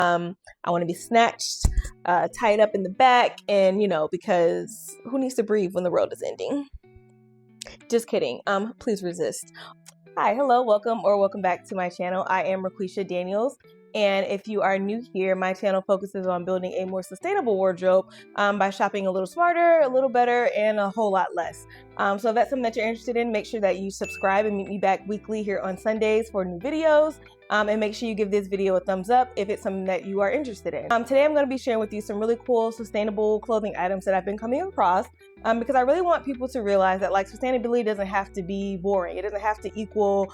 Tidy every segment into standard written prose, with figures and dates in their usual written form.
I want to be snatched, tied up in the back, and because who needs to breathe when the world is ending? Just kidding. Please resist. Hi, hello, welcome back to my channel. I am Raquisha Daniels. And if you are new here, my channel focuses on building a more sustainable wardrobe by shopping a little smarter, a little better, and a whole lot less. So if that's something that you're interested in, make sure that you subscribe and meet me back weekly here on Sundays for new videos. And make sure you give this video a thumbs up if it's something that you are interested in. Today I'm going to be sharing with you some really cool sustainable clothing items that I've been coming across because I really want people to realize that sustainability doesn't have to be boring. It doesn't have to equal,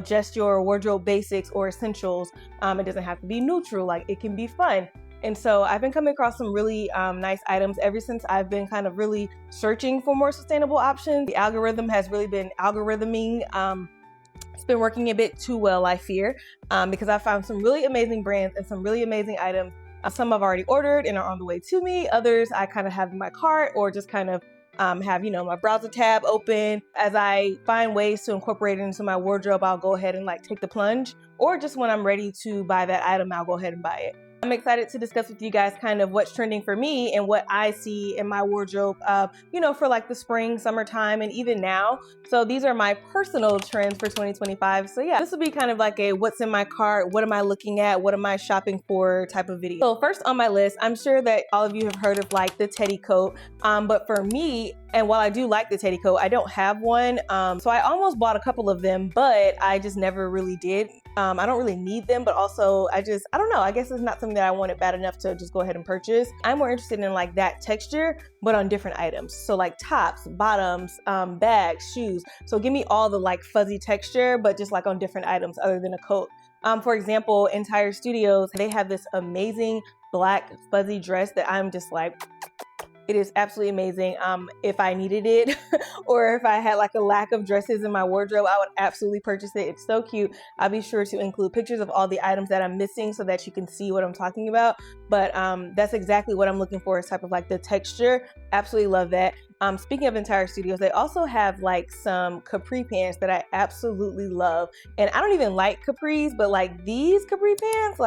just your wardrobe basics or essentials. It doesn't have to be neutral. It can be fun. And so I've been coming across some really nice items ever since I've been kind of really searching for more sustainable options. The algorithm has really been algorithming. It's been working a bit too well, I fear, because I found some really amazing brands and some really amazing items. Some I've already ordered and are on the way to me. Others I kind of have in my cart or just kind of have, my browser tab open. As I find ways to incorporate it into my wardrobe, I'll go ahead and take the plunge, or just when I'm ready to buy that item, I'll go ahead and buy it. I'm excited to discuss with you guys kind of what's trending for me and what I see in my wardrobe, for the spring, summertime, and even now. So these are my personal trends for 2025. So yeah, this will be kind of like a what's in my cart, what am I looking at, what am I shopping for type of video. So first on my list, I'm sure that all of you have heard of the teddy coat, but for me, and while I do like the teddy coat, I don't have one. So I almost bought a couple of them, but I just never really did. I don't really need them, but also I don't know. I guess it's not something that I wanted bad enough to just go ahead and purchase. I'm more interested in that texture, but on different items. So tops, bottoms, bags, shoes. So give me all the fuzzy texture, but just on different items other than a coat. For example, Entire Studios, they have this amazing black fuzzy dress that I'm just it is absolutely amazing. If I needed it or if I had a lack of dresses in my wardrobe, I would absolutely purchase it. It's so cute. I'll be sure to include pictures of all the items that I'm missing so that you can see what I'm talking about. But that's exactly what I'm looking for, is type of the texture. Absolutely love that. Speaking of Entire Studios, they also have some capri pants that I absolutely love. And I don't even like capris, but these capri pants,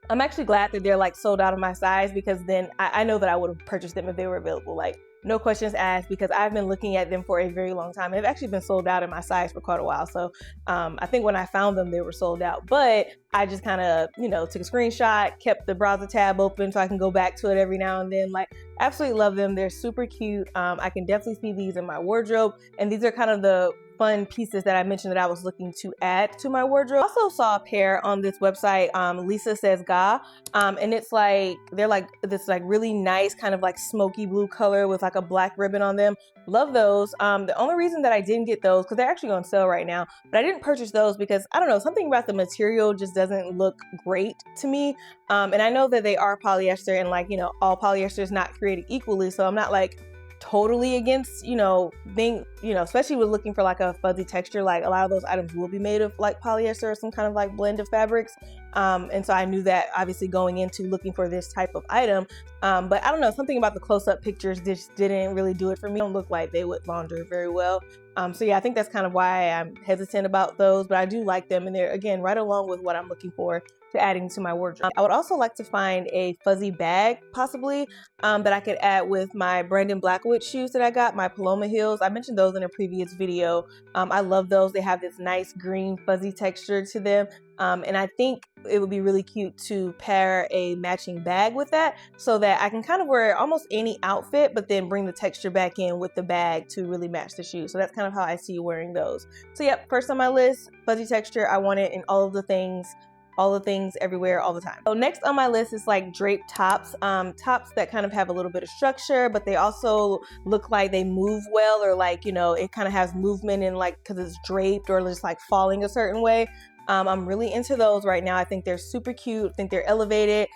I'm actually glad that they're sold out of my size, because then I know that I would have purchased them if they were available. No questions asked, because I've been looking at them for a very long time. They've actually been sold out in my size for quite a while. So I think when I found them, they were sold out. But I just kind of, took a screenshot, kept the browser tab open so I can go back to it every now and then. Absolutely love them. They're super cute. I can definitely see these in my wardrobe. And these are kind of the fun pieces that I mentioned that I was looking to add to my wardrobe. I also saw a pair on this website, Lisa Says Ga, and it's they're this really nice kind of smoky blue color with a black ribbon on them. Love those. The only reason that I didn't get those, because they're actually on sale right now, but I didn't purchase those because I don't know, something about the material just doesn't look great to me. And I know that they are polyester, and all polyester is not created equally, so I'm not totally against, being, especially with looking for a fuzzy texture. A lot of those items will be made of polyester or some kind of blend of fabrics. And so I knew that obviously going into looking for this type of item. But I don't know, something about the close-up pictures just didn't really do it for me. They don't look like they would launder very well. So yeah, I think that's kind of why I'm hesitant about those, but I do like them. And they're, again, right along with what I'm looking for to adding to my wardrobe. I would also like to find a fuzzy bag, possibly, that I could add with my Brandon Blackwood shoes that I got, my Paloma heels. I mentioned those in a previous video. I love those. They have this nice green fuzzy texture to them. And I think it would be really cute to pair a matching bag with that, so that I can kind of wear almost any outfit, but then bring the texture back in with the bag to really match the shoes. So that's kind of how I see you wearing those. So yep, first on my list, fuzzy texture. I want it in all of the things everywhere, all the time. So next on my list is draped tops, tops that kind of have a little bit of structure, but they also look like they move well, or it kind of has movement in because it's draped or just falling a certain way. I'm really into those right now. I think they're super cute. I think they're elevated.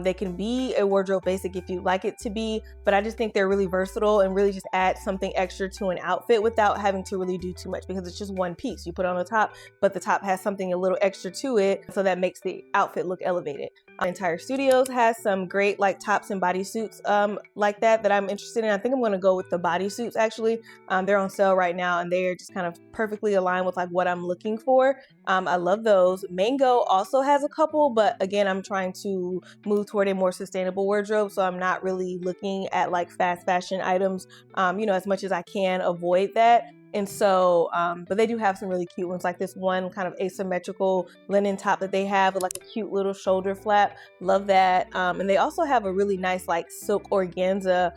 They can be a wardrobe basic if you like it to be, but I just think they're really versatile and really just add something extra to an outfit without having to really do too much, because it's just one piece you put on the top, but the top has something a little extra to it, so that makes the outfit look elevated. Entire Studios has some great tops and bodysuits that I'm interested in. I think I'm going to go with the bodysuits actually. They're on sale right now and they are just kind of perfectly aligned with what I'm looking for. I love love those. Mango also has a couple, but again, I'm trying to move toward a more sustainable wardrobe, so I'm not really looking at like fast fashion items, as much as I can avoid that. And so, but they do have some really cute ones, like this one kind of asymmetrical linen top that they have with like a cute little shoulder flap. Love that. And they also have a really nice like silk organza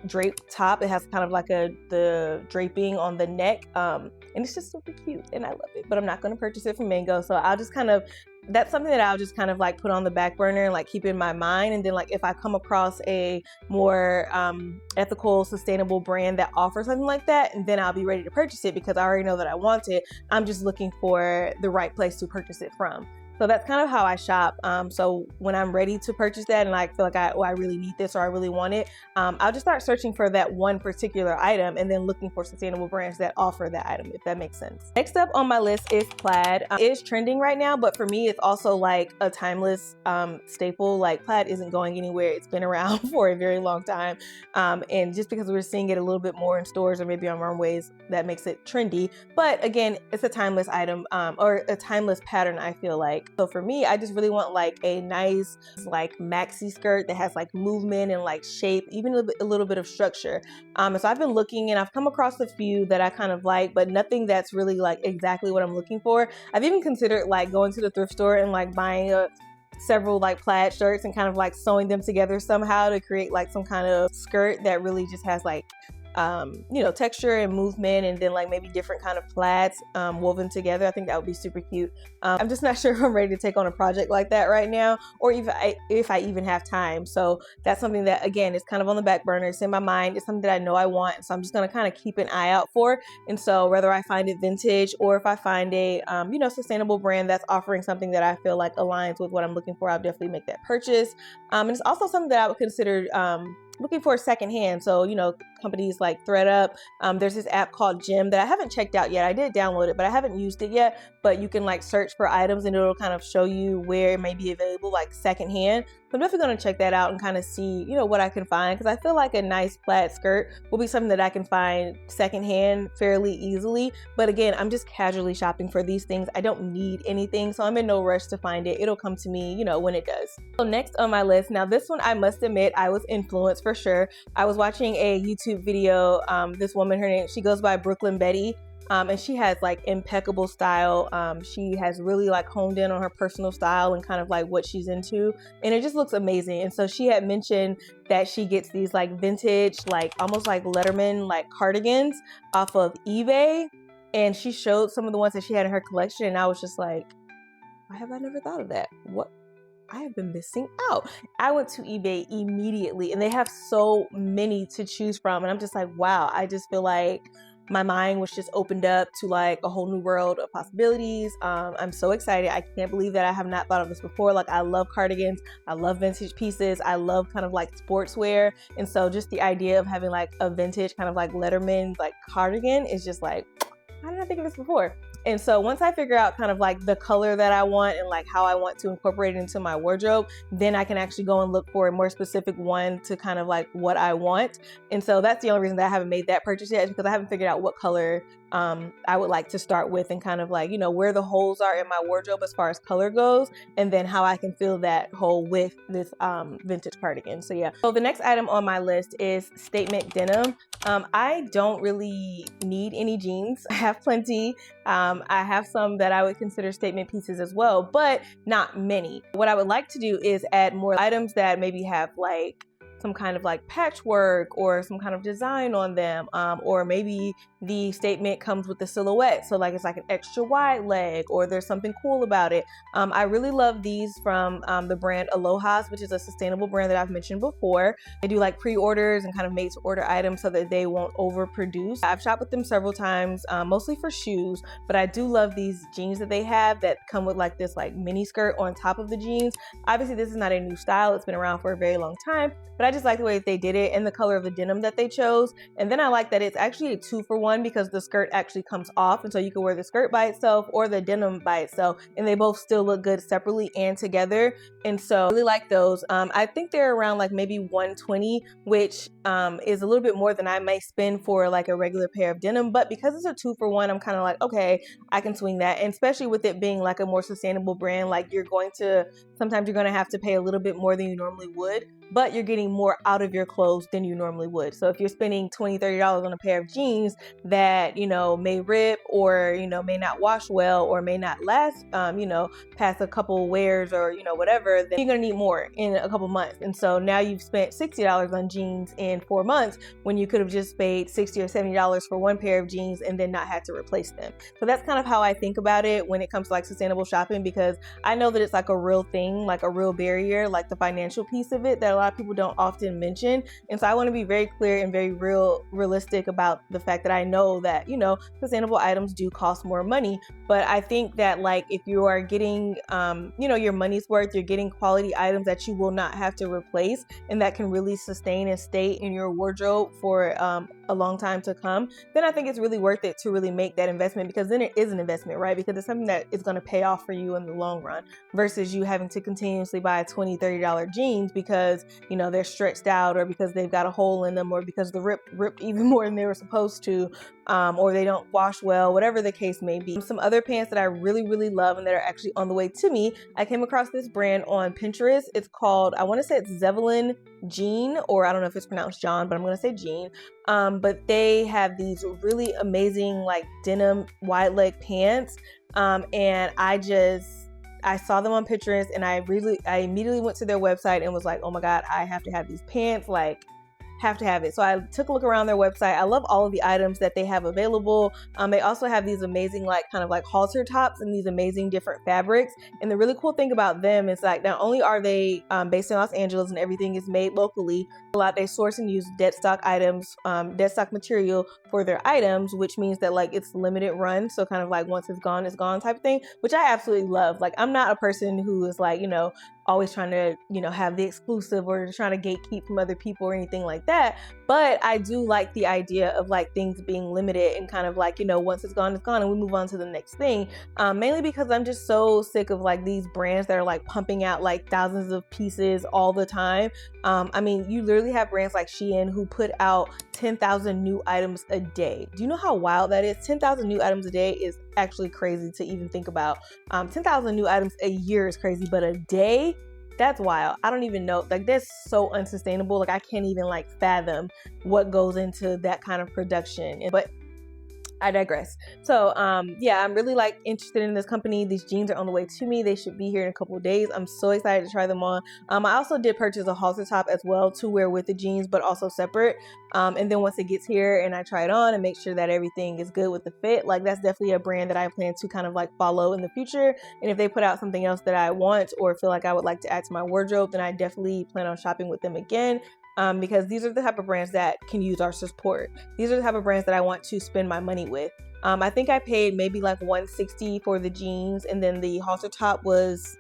drape top. It has kind of like the draping on the neck. And it's just super cute and I love it, but I'm not going to purchase it from Mango. So I'll just that's something that I'll just kind of like put on the back burner and like keep in my mind. And then like if I come across a more ethical, sustainable brand that offers something like that, and then I'll be ready to purchase it because I already know that I want it. I'm just looking for the right place to purchase it from. So that's kind of how I shop. So when I'm ready to purchase that and I feel like I really need this or I really want it, I'll just start searching for that one particular item and then looking for sustainable brands that offer that item, if that makes sense. Next up on my list is plaid. It is trending right now, but for me, it's also like a timeless staple. Like plaid isn't going anywhere. It's been around for a very long time. And just because we're seeing it a little bit more in stores or maybe on runways, that makes it trendy. But again, it's a timeless item or a timeless pattern, I feel like. So for me, I just really want like a nice like maxi skirt that has like movement and like shape, even a little bit of structure. And so I've been looking and I've come across a few that I kind of like, but nothing that's really like exactly what I'm looking for. I've even considered like going to the thrift store and like buying several like plaid shirts and kind of like sewing them together somehow to create like some kind of skirt that really just has like texture and movement, and then like maybe different kind of plaids woven together. I think that would be super cute. I'm just not sure if I'm ready to take on a project like that right now, or if I even have time. So that's something that again is kind of on the back burner. It's in my mind. It's something that I know I want, so I'm just gonna kind of keep an eye out for. And so whether I find it vintage or if I find a sustainable brand that's offering something that I feel like aligns with what I'm looking for, I'll definitely make that purchase. And it's also something that I would consider looking for secondhand. So, companies like ThredUp, there's this app called Gem that I haven't checked out yet. I did download it, but I haven't used it yet. But you can like search for items and it'll kind of show you where it may be available like secondhand. So I'm definitely going to check that out and kind of see, what I can find, because I feel like a nice plaid skirt will be something that I can find secondhand fairly easily. But again, I'm just casually shopping for these things. I don't need anything, so I'm in no rush to find it. It'll come to me, when it does. So next on my list, now this one I must admit I was influenced for sure. I was watching a YouTube video. This woman, she goes by Brooklyn Betty. And she has like impeccable style. She has really like honed in on her personal style and kind of like what she's into, and it just looks amazing. And so she had mentioned that she gets these like vintage, like almost like Letterman like cardigans off of eBay, and she showed some of the ones that she had in her collection, and I was just like, why have I never thought of that? What? I have been missing out. I went to eBay immediately and they have so many to choose from, and I'm just like, wow, I just feel like my mind was just opened up to like a whole new world of possibilities. I'm so excited. I can't believe that I have not thought of this before. Like, I love cardigans. I love vintage pieces. I love kind of like sportswear. And so just the idea of having like a vintage kind of like Letterman like cardigan is just like, how did I think of this before? And so once I figure out kind of like the color that I want and like how I want to incorporate it into my wardrobe, then I can actually go and look for a more specific one to kind of like what I want. And so that's the only reason that I haven't made that purchase yet, is because I haven't figured out what color I would like to start with, and kind of like, where the holes are in my wardrobe as far as color goes, and then how I can fill that hole with this vintage cardigan. So yeah. So the next item on my list is statement denim. I don't really need any jeans. I have plenty. I have some that I would consider statement pieces as well, but not many. What I would like to do is add more items that maybe have like some kind of like patchwork or some kind of design on them, or maybe the statement comes with the silhouette, so like it's like an extra wide leg, or there's something cool about it. I really love these from the brand Aloha's, which is a sustainable brand that I've mentioned before. They do like pre-orders and kind of made to order items so that they won't overproduce. I've shopped with them several times, mostly for shoes, but I do love these jeans that they have that come with like this like mini skirt on top of the jeans. Obviously this is not a new style, it's been around for a very long time, but I just like the way that they did it and the color of the denim that they chose. And then I like that it's actually a 2-for-1 because the skirt actually comes off, and so you can wear the skirt by itself or the denim by itself, and they both still look good separately and together. And so I really like those. I think they're around like maybe $120, which is a little bit more than I might spend for like a regular pair of denim, but because it's a 2-for-1, I'm kind of like, okay, I can swing that. And especially with it being like a more sustainable brand, like sometimes you're going to have to pay a little bit more than you normally would, but you're getting more out of your clothes than you normally would. So if you're spending $20, $30 on a pair of jeans that, may rip or, may not wash well or may not last, past a couple wears or, whatever, then you're going to need more in a couple months. And so now you've spent $60 on jeans in 4 months when you could have just paid $60 or $70 for one pair of jeans and then not had to replace them. So that's kind of how I think about it when it comes to like sustainable shopping, because I know that it's like a real thing, like a real barrier, like the financial piece of it that a lot of people don't often mention. And so I want to be very clear and very realistic about the fact that I know that, sustainable items do cost more money. But I think that like if you are getting, your money's worth, you're getting quality items that you will not have to replace and that can really sustain and stay in your wardrobe for a long time to come, then I think it's really worth it to really make that investment, because then it is an investment, right? Because it's something that is going to pay off for you in the long run versus you having to continuously buy $20, $30 jeans because, they're stretched out or because they've got a hole in them or because the ripped even more than they were supposed to, or they don't wash well, whatever the case may be. Some other pants that I really, really love and that are actually on the way to me, I came across this brand on Pinterest. It's called, I want to say it's Zeppelin Jean, or I don't know if it's pronounced John, but I'm going to say Jean. But they have these really amazing like denim wide leg pants. And I saw them on Pinterest and I immediately went to their website and was like, oh my God, I have to have these pants. Like, have to have it. So I took a look around their website. I love all of the items that they have available. They also have these amazing like kind of like halter tops and these amazing different fabrics. And the really cool thing about them is like not only are they based in Los Angeles and everything is made locally, they source and use dead stock items, dead stock material for their items, which means that like it's limited run. So kind of like once it's gone type of thing, which I absolutely love. Like I'm not a person who is like, always trying to, have the exclusive or trying to gatekeep from other people or anything like that. But I do like the idea of like things being limited and kind of like, once it's gone and we move on to the next thing. Mainly because I'm just so sick of like these brands that are like pumping out like thousands of pieces all the time. I mean, you literally have brands like Shein who put out 10,000 new items a day. Do you know how wild that is? 10,000 new items a day is actually crazy to even think about. 10,000 new items a year is crazy, but a day, that's wild. I don't even know. Like that's so unsustainable. Like I can't even like fathom what goes into that kind of production. But I digress. So yeah, I'm really like interested in this company. These jeans are on the way to me. They should be here in a couple of days. I'm so excited to try them on. I also did purchase a halter top as well to wear with the jeans, but also separate. And then once it gets here and I try it on and make sure that everything is good with the fit, like that's definitely a brand that I plan to kind of like follow in the future. And if they put out something else that I want or feel like I would like to add to my wardrobe, then I definitely plan on shopping with them again. Because these are the type of brands that can use our support. These are the type of brands that I want to spend my money with. I think I paid maybe like $160 for the jeans, and then the halter top was,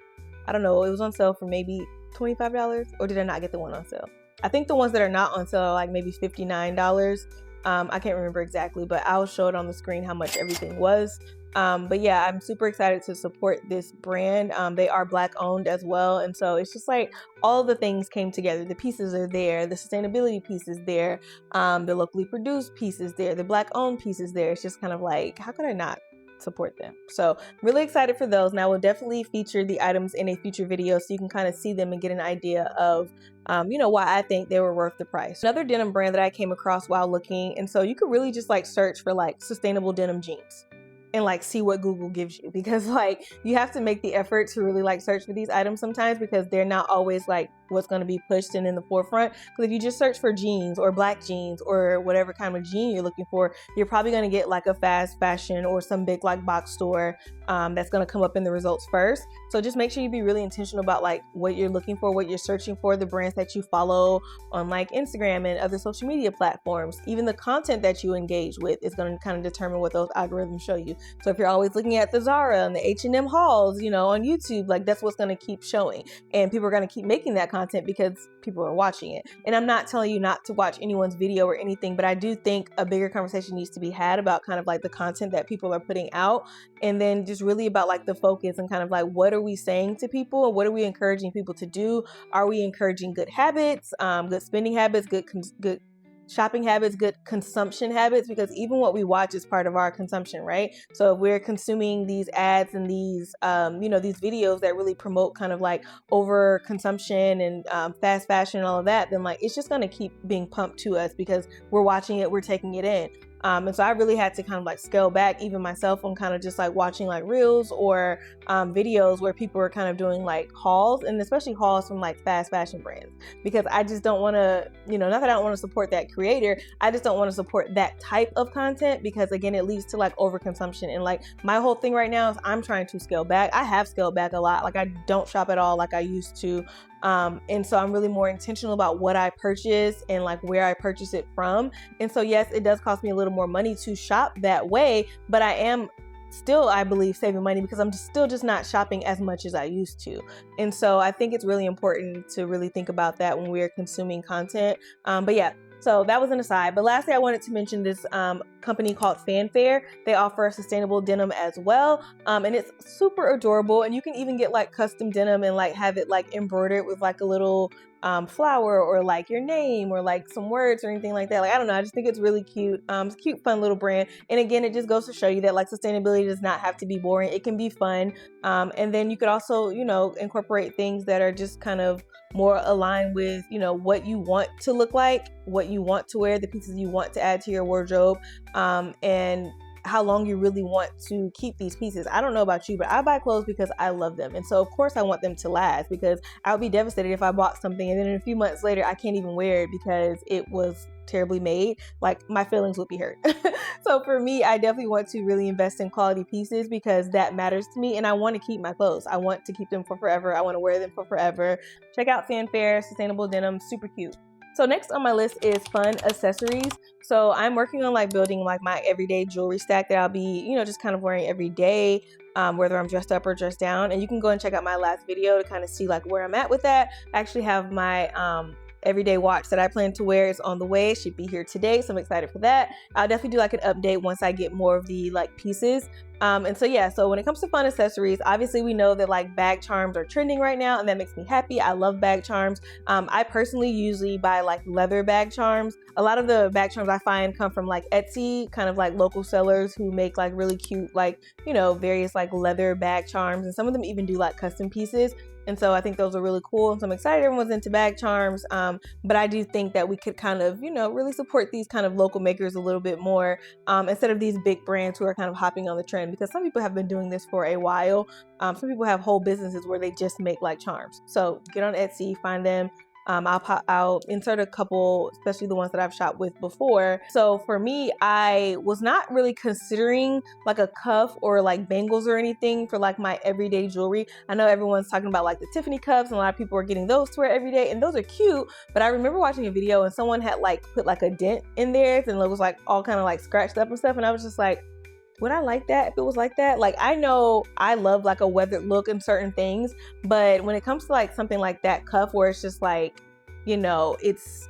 I don't know, it was on sale for maybe $25, or did I not get the one on sale? I think the ones that are not on sale are like maybe $59. I can't remember exactly, but I'll show it on the screen how much everything was. But yeah, I'm super excited to support this brand. They are Black owned as well. And so it's just like all the things came together. The pieces are there. The sustainability piece is there. The locally produced piece is there. The Black owned piece is there. It's just kind of like, how could I not support them? So really excited for those. And I will definitely feature the items in a future video so you can kind of see them and get an idea of why I think they were worth the price. Another denim brand that I came across while looking, and so you could really just like search for like sustainable denim jeans and like see what Google gives you, because like you have to make the effort to really like search for these items sometimes, because they're not always like what's going to be pushed and in the forefront. Because if you just search for jeans or black jeans or whatever kind of jean you're looking for, you're probably going to get like a fast fashion or some big like box store that's going to come up in the results first. So just make sure you be really intentional about like what you're looking for, what you're searching for, the brands that you follow on like Instagram and other social media platforms. Even the content that you engage with is going to kind of determine what those algorithms show you. So if you're always looking at the Zara and the H&M hauls, you know, on YouTube, like that's what's going to keep showing. And people are going to keep making that content because people are watching it. And I'm not telling you not to watch anyone's video or anything, but I do think a bigger conversation needs to be had about kind of like the content that people are putting out, and then just really about like the focus and kind of like what are we saying to people and what are we encouraging people to do? Are we encouraging good habits, good spending habits, good shopping habits, good consumption habits? Because even what we watch is part of our consumption, right? So if we're consuming these ads and these, these videos that really promote kind of like over consumption and fast fashion and all of that, then like it's just going to keep being pumped to us because we're watching it, we're taking it in. And so I really had to kind of like scale back even myself on kind of just like watching like reels or videos where people are kind of doing like hauls, and especially hauls from like fast fashion brands, because I just don't want to, not that I don't want to support that creator, I just don't want to support that type of content because again, it leads to like overconsumption. And like my whole thing right now is I'm trying to scale back. I have scaled back a lot. Like I don't shop at all like I used to. And so I'm really more intentional about what I purchase and like where I purchase it from. And so yes, it does cost me a little more money to shop that way, but I am still, I believe, saving money because I'm still just not shopping as much as I used to. And so I think it's really important to really think about that when we're consuming content. But yeah, so that was an aside. But lastly, I wanted to mention this company called Fanfare. They offer sustainable denim as well. And it's super adorable. And you can even get like custom denim and like have it like embroidered with like a little flower or like your name or like some words or anything like that. Like, I don't know. I just think it's really cute. It's a cute, fun little brand. And again, it just goes to show you that like sustainability does not have to be boring. It can be fun. And then you could also, incorporate things that are just kind of more aligned with, what you want to look like, what you want to wear, the pieces you want to add to your wardrobe, and how long you really want to keep these pieces. I don't know about you, but I buy clothes because I love them. And so of course I want them to last, because I would be devastated if I bought something and then a few months later I can't even wear it because it was terribly made. Like my feelings would be hurt. So for me, I definitely want to really invest in quality pieces because that matters to me, and I want to keep my clothes. I want to keep them for forever. I want to wear them for forever. Check out Fanfare, sustainable denim, super cute. So next on my list is fun accessories. So I'm working on like building like my everyday jewelry stack that I'll be, just kind of wearing every day, whether I'm dressed up or dressed down. And you can go and check out my last video to kind of see like where I'm at with that. I actually have my everyday watch that I plan to wear is on the way. It should be here today, so I'm excited for that. I'll definitely do like an update once I get more of the like pieces. And so yeah, so when it comes to fun accessories, obviously we know that like bag charms are trending right now, and that makes me happy. I love bag charms. I personally usually buy like leather bag charms. A lot of the bag charms I find come from like Etsy, kind of like local sellers who make like really cute, like, various like leather bag charms, and some of them even do like custom pieces. And so I think those are really cool. And so I'm excited everyone's into bag charms. But I do think that we could kind of, really support these kind of local makers a little bit more, instead of these big brands who are kind of hopping on the trend, because some people have been doing this for a while. Some people have whole businesses where they just make like charms. So get on Etsy, find them. I'll insert a couple, especially the ones that I've shopped with before. So for me, I was not really considering like a cuff or like bangles or anything for like my everyday jewelry. I know everyone's talking about like the Tiffany cuffs, and a lot of people are getting those to wear every day, and those are cute. But I remember watching a video and someone had like put like a dent in theirs, and it was like all kind of like scratched up and stuff. And I was just like, would I like that if it was like that? Like, I know I love like a weathered look in certain things, but when it comes to like something like that cuff where it's just like, it's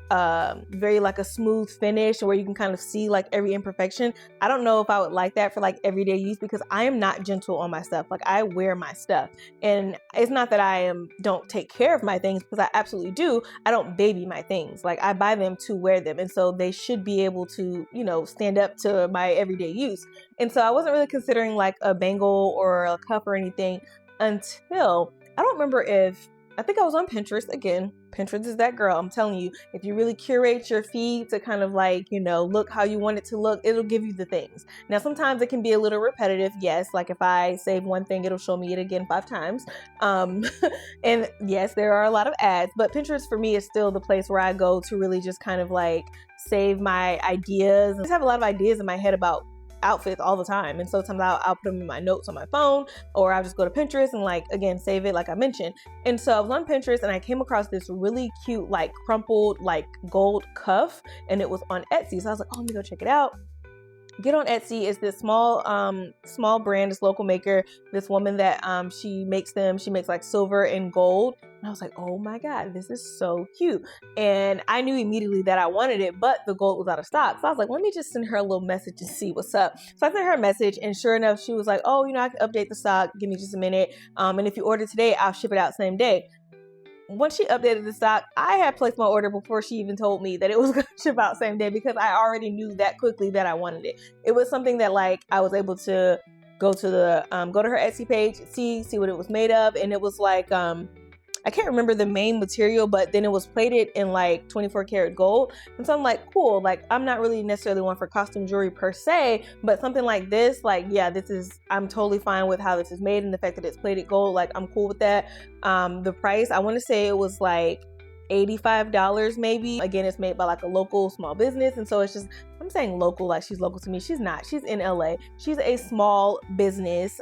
very like a smooth finish where you can kind of see like every imperfection. I don't know if I would like that for like everyday use, because I am not gentle on my stuff. Like, I wear my stuff, and it's not that I don't take care of my things, because I absolutely do. I don't baby my things. Like, I buy them to wear them, and so they should be able to, stand up to my everyday use. And so I wasn't really considering like a bangle or a cuff or anything until I don't remember if I think I was on Pinterest again. Pinterest is that girl. I'm telling you, if you really curate your feed to kind of like, look how you want it to look, it'll give you the things. Now, sometimes it can be a little repetitive. Yes. Like if I save one thing, it'll show me it again 5 times. And yes, there are a lot of ads, but Pinterest for me is still the place where I go to really just kind of like save my ideas. I just have a lot of ideas in my head about outfits all the time. And so sometimes I'll put them in my notes on my phone, or I'll just go to Pinterest and like, again, save it like I mentioned. And so I was on Pinterest and I came across this really cute, like crumpled, like gold cuff, and it was on Etsy. So I was like, oh, let me go check it out. Get on Etsy. It's this small brand, this local maker, this woman that she makes like silver and gold. And I was like, oh my God, this is so cute. And I knew immediately that I wanted it, but the gold was out of stock. So I was like, let me just send her a little message and see what's up. So I sent her a message, and sure enough, she was like, oh, I can update the stock. Give me just a minute. And if you order today, I'll ship it out same day. Once she updated the stock, I had placed my order before she even told me that it was going to ship out same day, because I already knew that quickly that I wanted it. It was something that like I was able to go to her Etsy page, see what it was made of, and it was like I can't remember the main material, but then it was plated in like 24 karat gold. And so I'm like, cool. Like, I'm not really necessarily one for costume jewelry per se, but something like this, like, yeah, I'm totally fine with how this is made and the fact that it's plated gold. Like, I'm cool with that. The price, I want to say it was like $85 maybe. Again, it's made by like a local small business. And so it's just, I'm saying local like she's local to me. She's not. She's in LA. She's a small business.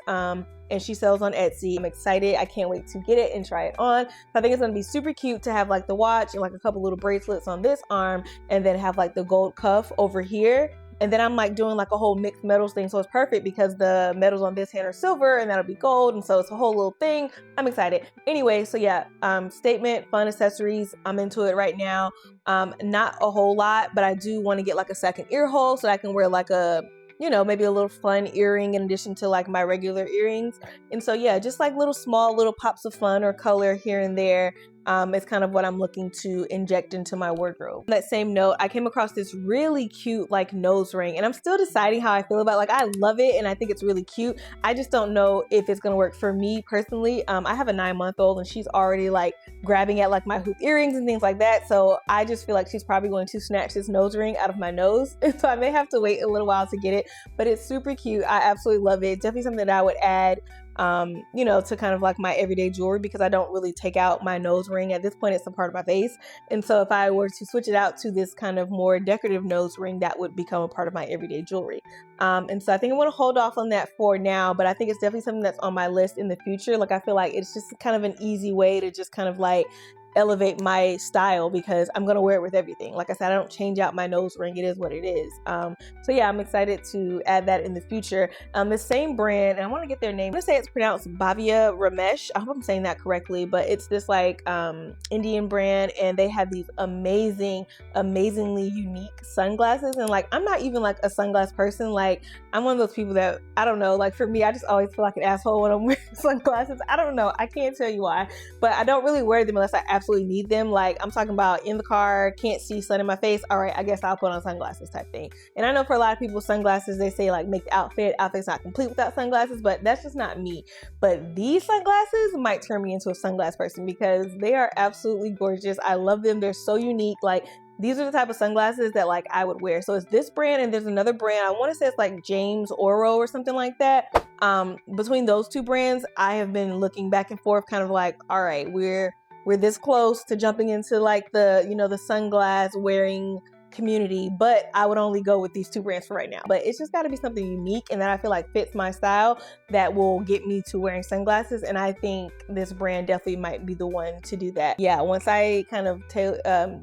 And she sells on Etsy. I'm excited. I can't wait to get it and try it on. So I think it's going to be super cute to have like the watch and like a couple little bracelets on this arm, and then have like the gold cuff over here. And then I'm like doing like a whole mixed metals thing. So it's perfect because the metals on this hand are silver and that'll be gold. And so it's a whole little thing. I'm excited. Anyway, so yeah, statement, fun accessories. I'm into it right now. Not a whole lot, but I do want to get like a second ear hole so that I can wear like a, maybe a little fun earring in addition to like my regular earrings. And so yeah, just like little pops of fun or color here and there. It's kind of what I'm looking to inject into my wardrobe. On that same note, I came across this really cute like nose ring, and I'm still deciding how I feel about it. Like, I love it and I think it's really cute. I just don't know if it's gonna work for me personally. I have a 9-month-old and she's already like grabbing at like my hoop earrings and things like that. So I just feel like she's probably going to snatch this nose ring out of my nose. And so I may have to wait a little while to get it, but it's super cute. I absolutely love it. It's definitely something that I would add to kind of like my everyday jewelry, because I don't really take out my nose ring. At this point, it's a part of my face. And so if I were to switch it out to this kind of more decorative nose ring, that would become a part of my everyday jewelry. And so I think I want to hold off on that for now, but I think it's definitely something that's on my list in the future. Like, I feel like it's just kind of an easy way to just kind of like elevate my style, because I'm going to wear it with everything. Like I said, I don't change out my nose ring. It is what it is. So yeah, I'm excited to add that in the future. The same brand, and I want to get their name. I'm going to say it's pronounced Bhavya Ramesh. I hope I'm saying that correctly, but it's this like Indian brand, and they have these amazingly unique sunglasses. And like, I'm not even like a sunglass person. Like, I'm one of those people that, I don't know, like for me, I just always feel like an asshole when I'm wearing sunglasses. I don't know. I can't tell you why, but I don't really wear them unless I absolutely need them. Like, I'm talking about in the car, can't see sun in my face. All right, I guess I'll put on sunglasses type thing. And I know for a lot of people, sunglasses, they say like make the outfit's not complete without sunglasses, but that's just not me. But these sunglasses might turn me into a sunglass person, because they are absolutely gorgeous. I love them. They're so unique. Like, these are the type of sunglasses that like I would wear. So it's this brand, and there's another brand. I want to say it's like James Oro or something like that. Between those two brands, I have been looking back and forth, kind of like, all right, we're this close to jumping into like the sunglass wearing community, but I would only go with these two brands for right now. But it's just got to be something unique and that I feel like fits my style that will get me to wearing sunglasses. And I think this brand definitely might be the one to do that. Yeah, once I kind of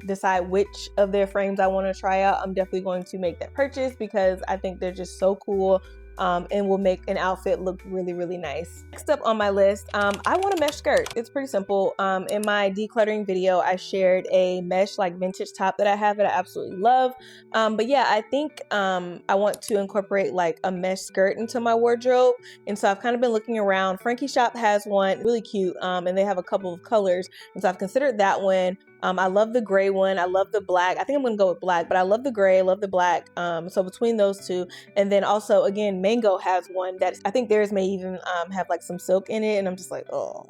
decide which of their frames I want to try out, I'm definitely going to make that purchase, because I think they're just so cool. And will make an outfit look really, really nice. Next up on my list, I want a mesh skirt. It's pretty simple. In my decluttering video, I shared a mesh like vintage top that I have that I absolutely love. But yeah, I think I want to incorporate like a mesh skirt into my wardrobe. And so I've kind of been looking around. Frankie Shop has one, really cute, and they have a couple of colors. And so I've considered that one. I love the gray one. I love the black. I think I'm going to go with black, but I love the gray. I love the black. So between those two, and then also again, Mango has one that I think theirs may even have like some silk in it. And I'm just like, oh.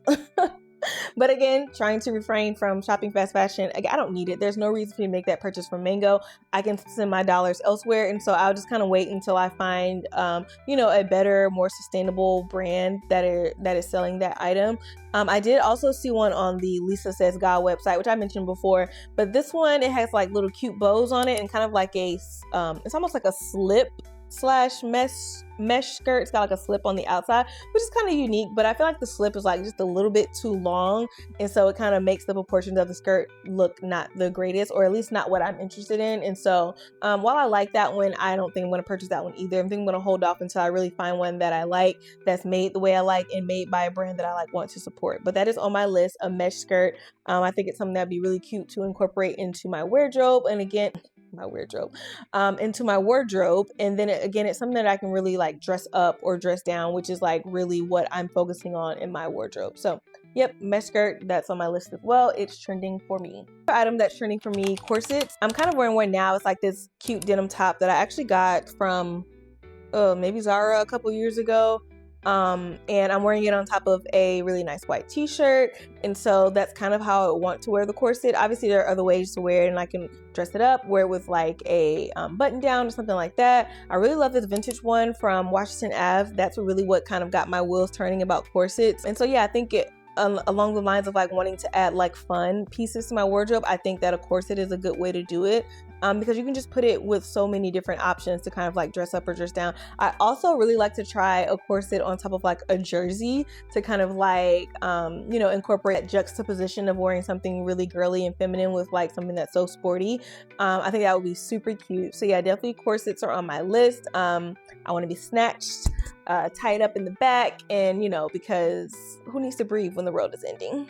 But again, trying to refrain from shopping fast fashion. I don't need it. There's no reason for me to make that purchase from Mango. I can send my dollars elsewhere. And so I'll just kind of wait until I find, a better, more sustainable brand that is selling that item. I did also see one on the Lisa Says God website, which I mentioned before, but this one, it has like little cute bows on it and kind of like it's almost like a slip slash mesh skirt. It's got like a slip on the outside, which is kind of unique, but I feel like the slip is like just a little bit too long, and so it kind of makes the proportions of the skirt look not the greatest, or at least not what I'm interested in. And so while I like that one, I don't think I'm going to purchase that one either. I think I'm going to hold off until I really find one that I like, that's made the way I like and made by a brand that I like want to support. But that is on my list, a mesh skirt. I think it's something that'd be really cute to incorporate into my wardrobe, and again, into my wardrobe. And then again, it's something that I can really like dress up or dress down, which is like really what I'm focusing on in my wardrobe. So yep, mesh skirt, that's on my list as well. It's trending for me. Another item that's trending for me, corsets. I'm kind of wearing one now. It's like this cute denim top that I actually got from maybe Zara a couple years ago. And I'm wearing it on top of a really nice white t-shirt, and so that's kind of how I want to wear the corset. Obviously there are other ways to wear it, and I can dress it up, wear it with like a button down or something like that. I really love this vintage one from Washington Ave. That's really what kind of got my wheels turning about corsets. And so yeah, I think it along the lines of like wanting to add like fun pieces to my wardrobe, I think that a corset is a good way to do it, because you can just put it with so many different options to kind of like dress up or dress down. I also really like to try a corset on top of like a jersey to kind of like you know, incorporate that juxtaposition of wearing something really girly and feminine with like something that's so sporty. I think that would be super cute. So yeah, definitely corsets are on my list. I want to be snatched, tied up in the back, and you know, because who needs to breathe when the world is ending?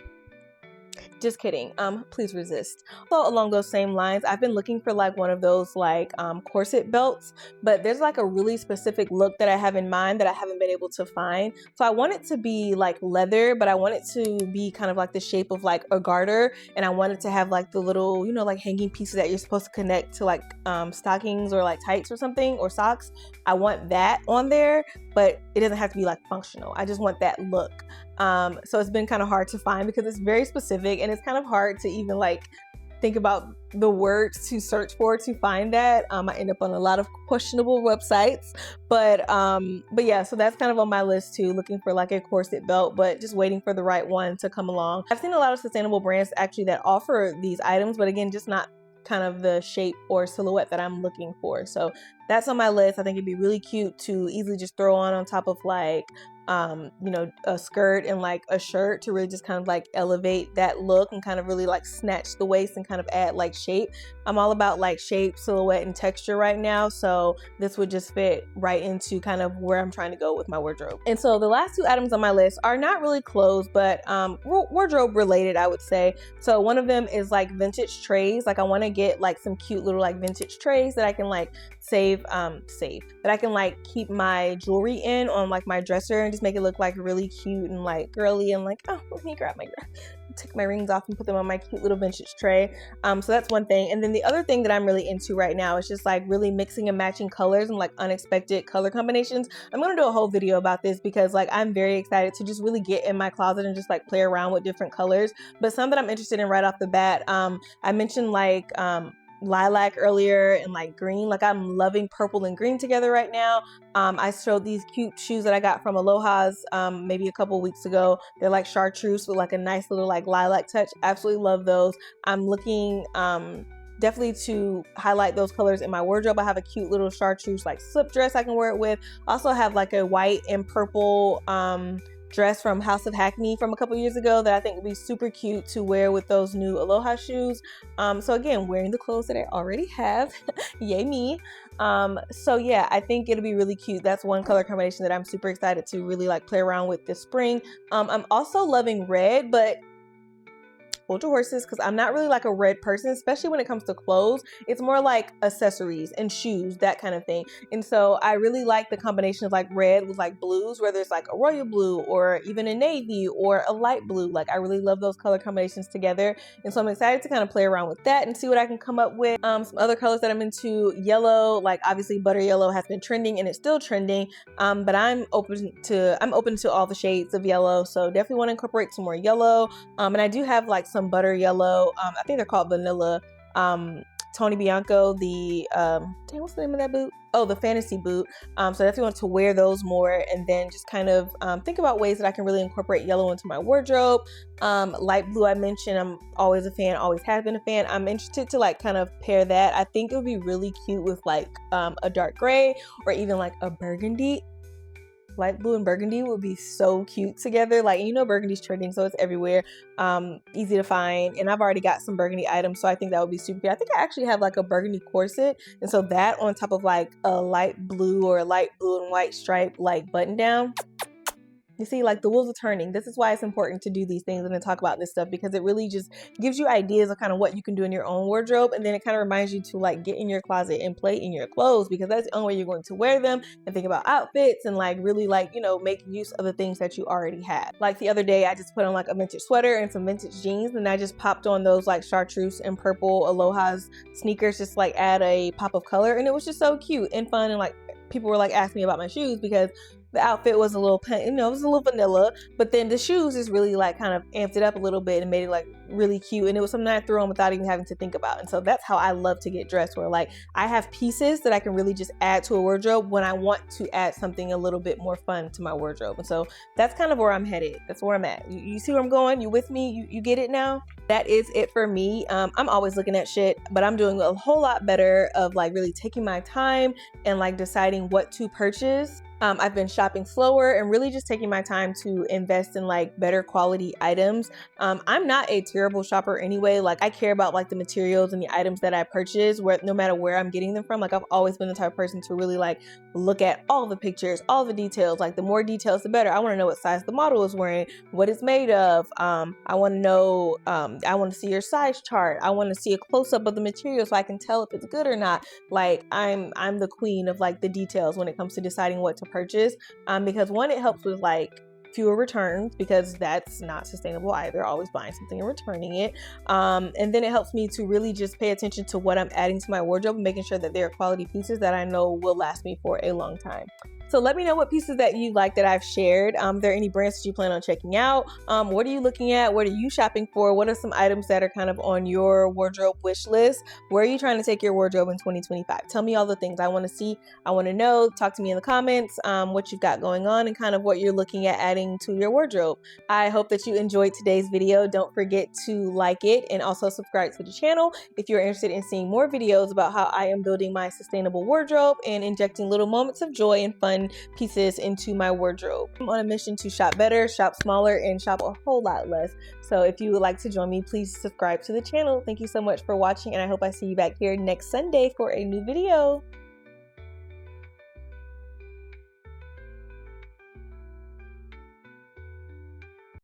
Just kidding. Please resist. So along those same lines, I've been looking for like one of those like corset belts, but there's like a really specific look that I have in mind that I haven't been able to find. So I want it to be like leather, but I want it to be kind of like the shape of like a garter, and I want it to have like the little, you know, like hanging pieces that you're supposed to connect to like stockings or like tights or something, or socks. I want that on there, but it doesn't have to be like functional. I just want that look. So it's been kind of hard to find because it's very specific, and it's kind of hard to even like think about the words to search for to find that. I end up on a lot of questionable websites, but yeah, so that's kind of on my list too, looking for like a corset belt, but just waiting for the right one to come along. I've seen a lot of sustainable brands actually that offer these items, but again, just not kind of the shape or silhouette that I'm looking for. So that's on my list. I think it'd be really cute to easily just throw on top of like you know, a skirt and like a shirt to really just kind of like elevate that look and kind of really like snatch the waist and kind of add like shape. I'm all about like shape, silhouette, and texture right now, so this would just fit right into kind of where I'm trying to go with my wardrobe. And so the last two items on my list are not really clothes, but wardrobe related, I would say. So one of them is like vintage trays. Like I want to get like some cute little like vintage trays that I can like that I can like keep my jewelry in on like my dresser and just make it look like really cute and like girly, and like, oh, let me take my rings off and put them on my cute little vintage tray. So that's one thing. And then the other thing that I'm really into right now is just like really mixing and matching colors and like unexpected color combinations. I'm gonna do a whole video about this because like I'm very excited to just really get in my closet and just like play around with different colors. But some that I'm interested in right off the bat, I mentioned like lilac earlier and like green. Like I'm loving purple and green together right now. I showed these cute shoes that I got from Aloha's maybe a couple weeks ago. They're like chartreuse with like a nice little like lilac touch. Absolutely love those. I'm looking definitely to highlight those colors in my wardrobe. I have a cute little chartreuse like slip dress I can wear it with. Also have like a white and purple dress from House of Hackney from a couple years ago that I think would be super cute to wear with those new Aloha shoes. So again, wearing the clothes that I already have. Yay me. So yeah, I think it'll be really cute. That's one color combination that I'm super excited to really like play around with this spring. I'm also loving red, but hold your horses, because I'm not really like a red person, especially when it comes to clothes. It's more like accessories and shoes, that kind of thing. And so I really like the combination of like red with like blues, whether it's like a royal blue or even a navy or a light blue. Like I really love those color combinations together. And so I'm excited to kind of play around with that and see what I can come up with. Some other colors that I'm into, yellow, like obviously butter yellow has been trending and it's still trending. But I'm open to all the shades of yellow. So definitely want to incorporate some more yellow. And I do have like some butter yellow, I think they're called vanilla Tony Bianco, the what's the name of that boot? Oh, the fantasy boot. So I definitely want to wear those more, and then just kind of think about ways that I can really incorporate yellow into my wardrobe. Light blue, I mentioned, I'm always a fan, always have been a fan. I'm interested to like kind of pair that. I think it would be really cute with like a dark gray or even like a burgundy. Light blue and burgundy would be so cute together. Like, you know, burgundy's trending, so it's everywhere. Easy to find, and I've already got some burgundy items, so I think that would be super cute. I think I actually have like a burgundy corset, and so that on top of like a light blue or a light blue and white stripe like button down. You see, like the wheels are turning. This is why it's important to do these things and to talk about this stuff, because it really just gives you ideas of kind of what you can do in your own wardrobe. And then it kind of reminds you to like get in your closet and play in your clothes, because that's the only way you're going to wear them and think about outfits and like really like, you know, make use of the things that you already have. Like the other day, I just put on like a vintage sweater and some vintage jeans, and I just popped on those like chartreuse and purple Aloha's sneakers, just like add a pop of color. And it was just so cute and fun. And like people were like asking me about my shoes, because the outfit was a little, you know, it was a little vanilla, but then the shoes just really like kind of amped it up a little bit and made it like really cute. And it was something I threw on without even having to think about. And so that's how I love to get dressed, where like I have pieces that I can really just add to a wardrobe when I want to add something a little bit more fun to my wardrobe. And so that's kind of where I'm headed. That's where I'm at. You see where I'm going? You with me? You get it now? That is it for me. I'm always looking at shit, but I'm doing a whole lot better of like really taking my time and like deciding what to purchase. I've been shopping slower and really just taking my time to invest in like better quality items. I'm not a terrible shopper anyway. Like I care about like the materials and the items that I purchase, where no matter where I'm getting them from. Like I've always been the type of person to really like look at all the pictures, all the details. Like the more details, the better. I want to know what size the model is wearing, what it's made of. I want to know, I want to see your size chart. I want to see a close up of the material so I can tell if it's good or not. Like I'm the queen of like the details when it comes to deciding what to purchase, because one, it helps with like fewer returns, because that's not sustainable either, always buying something and returning it, and then it helps me to really just pay attention to what I'm adding to my wardrobe and making sure that they're quality pieces that I know will last me for a long time. So let me know what pieces that you like that I've shared. Are there any brands that you plan on checking out? What are you looking at? What are you shopping for? What are some items that are kind of on your wardrobe wish list? Where are you trying to take your wardrobe in 2025? Tell me all the things I want to see. I want to know. Talk to me in the comments what you've got going on and kind of what you're looking at adding to your wardrobe. I hope that you enjoyed today's video. Don't forget to like it and also subscribe to the channel if you're interested in seeing more videos about how I am building my sustainable wardrobe and injecting little moments of joy and fun pieces into my wardrobe. I'm on a mission to shop better, shop smaller, and shop a whole lot less. So if you would like to join me, please subscribe to the channel. Thank you so much for watching, and I hope I see you back here next Sunday for a new video.